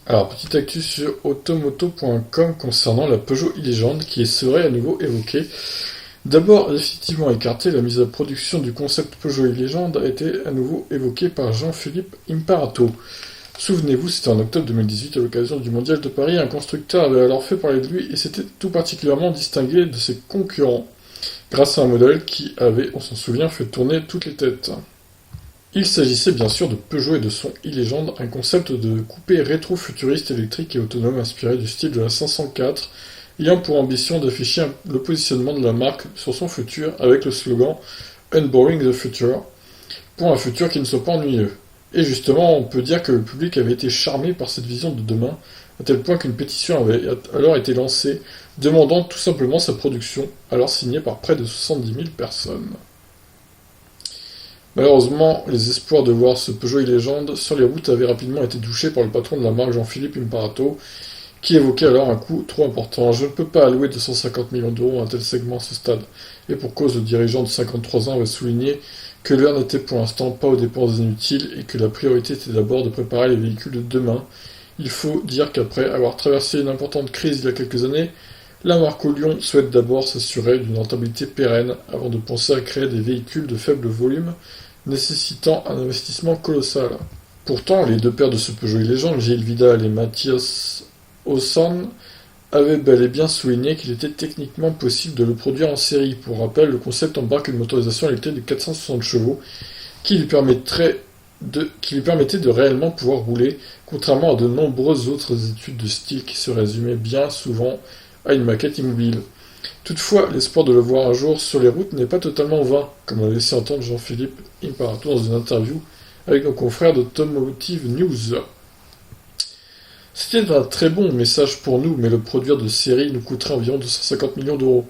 Alors, petite actu sur automoto.com concernant la Peugeot e-Legend qui serait à nouveau évoquée. D'abord, effectivement écarté, la mise à production du concept Peugeot e-Legend a été à nouveau évoquée par Jean-Philippe Imparato. Souvenez-vous, c'était en octobre 2018 à l'occasion du Mondial de Paris. Un constructeur avait alors fait parler de lui et s'était tout particulièrement distingué de ses concurrents grâce à un modèle qui avait, on s'en souvient, fait tourner toutes les têtes. Il s'agissait bien sûr de Peugeot et de son e-Legend, un concept de coupé rétro-futuriste électrique et autonome inspiré du style de la 504, ayant pour ambition d'afficher le positionnement de la marque sur son futur avec le slogan Unboring the Future, pour un futur qui ne soit pas ennuyeux. Et justement, on peut dire que le public avait été charmé par cette vision de demain, à tel point qu'une pétition avait alors été lancée, demandant tout simplement sa production, alors signée par près de 70 000 personnes. Malheureusement, les espoirs de voir ce Peugeot e-Legend sur les routes avaient rapidement été touchés par le patron de la marque Jean-Philippe Imparato, qui évoquait alors un coût trop important. Je ne peux pas allouer 250 millions d'euros à un tel segment à ce stade. Et pour cause, le dirigeant de 53 ans avait souligné que l'heure n'était pour l'instant pas aux dépenses inutiles et que la priorité était d'abord de préparer les véhicules de demain. Il faut dire qu'après avoir traversé une importante crise il y a quelques années, la marque Lyon souhaite d'abord s'assurer d'une rentabilité pérenne avant de penser à créer des véhicules de faible volume nécessitant un investissement colossal. Pourtant, les deux pères de ce Peugeot légende, Gilles Vidal et Mathias Ossan, avaient bel et bien souligné qu'il était techniquement possible de le produire en série. Pour rappel, le concept embarque une motorisation électrique de 460 chevaux qui lui permettait de réellement pouvoir rouler, contrairement à de nombreuses autres études de style qui se résumaient bien souvent à une maquette immobile. Toutefois, l'espoir de le voir un jour sur les routes n'est pas totalement vain, comme l'a laissé entendre Jean-Philippe Imparato dans une interview avec nos confrères d'Automotive News. C'était un très bon message pour nous, mais le produire de série nous coûterait environ 250 millions d'euros.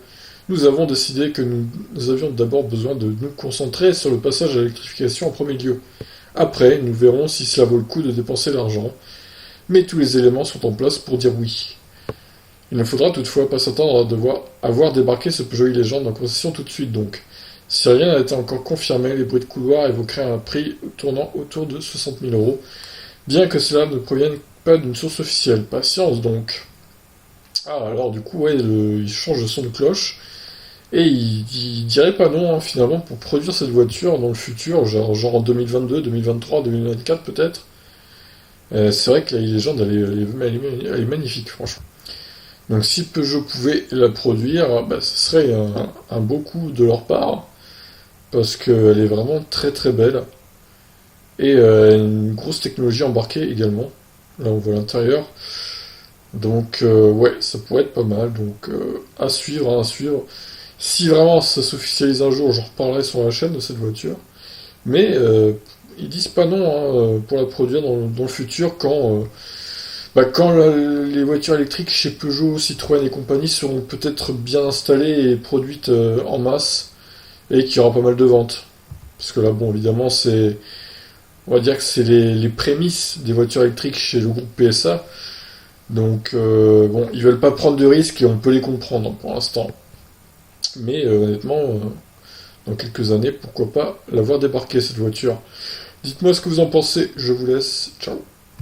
Nous avons décidé que nous avions d'abord besoin de nous concentrer sur le passage à l'électrification en premier lieu. Après, nous verrons si cela vaut le coup de dépenser l'argent, mais tous les éléments sont en place pour dire oui. Il ne faudra toutefois pas s'attendre à devoir avoir débarqué ce Peugeot e-Legend en concession tout de suite donc. Si rien n'a été encore confirmé, les bruits de couloir évoqueraient un prix tournant autour de 60 000 euros, bien que cela ne provienne pas d'une source officielle. Patience donc. Ah, alors du coup, ouais, il change de son de cloche, et il dirait pas non, hein, finalement, pour produire cette voiture dans le futur, genre en 2022, 2023, 2024 peut-être. C'est vrai que la e-Legend, elle est magnifique, franchement. Donc si Peugeot pouvait la produire, bah, ce serait un beau coup de leur part, parce qu'elle est vraiment très très belle. Et une grosse technologie embarquée également. Là on voit l'intérieur. Donc ouais, ça pourrait être pas mal. Donc à suivre, hein, à suivre. Si vraiment ça s'officialise un jour, j'en reparlerai sur la chaîne de cette voiture. Mais ils disent pas non hein, pour la produire dans le futur quand les voitures électriques chez Peugeot, Citroën et compagnie seront peut-être bien installées et produites en masse et qu'il y aura pas mal de ventes. Parce que là, bon, évidemment, on va dire que c'est les prémices des voitures électriques chez le groupe PSA. Donc, bon, ils veulent pas prendre de risques et on peut les comprendre pour l'instant. Mais honnêtement, dans quelques années, pourquoi pas la voir débarquer cette voiture. Dites-moi ce que vous en pensez, je vous laisse. Ciao.